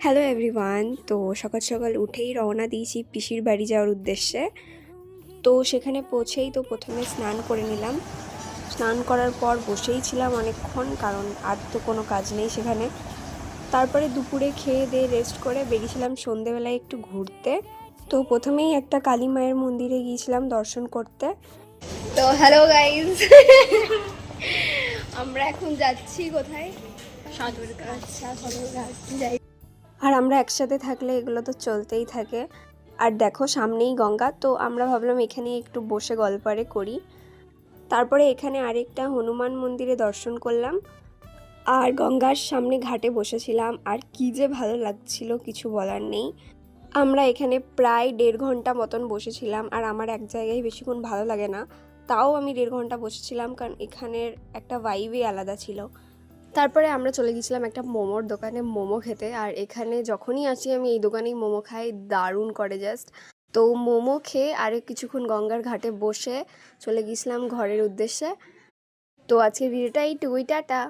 Hello everyone. তো সকাল সকাল উঠেই রওনা দিয়েছি পিসির বাড়ি যাওয়ার উদ্দেশ্যে। তো সেখানে পৌঁছেই তো প্রথমে স্নান করে নিলাম। স্নান করার পর বসেই ছিলাম অনেকক্ষণ, কারণ আর তো কোনো কাজ নেই সেখানে। তারপরে দুপুরে খেয়ে দিয়ে রেস্ট করে বেরিয়েছিলাম সন্ধেবেলায় একটু ঘুরতে। তো প্রথমেই একটা কালী মায়ের মন্দিরে গিয়েছিলাম দর্শন করতে। তো হ্যালো গাইজ, আমরা এখন যাচ্ছি কোথায়? সদরঘাট। আচ্ছা, সদরঘাট যাই। আর আমরা একসাথে থাকলে এগুলো তো চলতেই থাকে। আর দেখো সামনেই গঙ্গা, তো আমরা ভাবলাম এখানে একটু বসে গল্প করি। তারপরে এখানে আরেকটা হনুমান মন্দিরে দর্শন করলাম, আর গঙ্গার সামনে ঘাটে বসেছিলাম। আর কি যে ভালো লাগছিল, কিছু বলার নেই। আমরা এখানে প্রায় 1.5 ঘন্টা মতন বসেছিলাম, আর আমার এক জায়গায় বেশিক্ষণ ভালো লাগে না, তাও আমি 1.5 ঘন্টা বসেছিলাম, কারণ এখানের একটা ভাইবই আলাদা ছিল। তারপরে আমরা চলে গেছিলাম একটা মোমোর দোকানে মোমো খেতে। আর এখানে যখনই আসি আমি এই দোকানেই মোমো খাই, দারুণ করে জাস্ট। তো মোমো খেয়ে আরে কিছুক্ষণ গঙ্গার ঘাটে বসে চলে গেছিলাম ঘরের উদ্দেশ্যে। তো আজকের ভিডিওটা এইটুকুই, টাটা।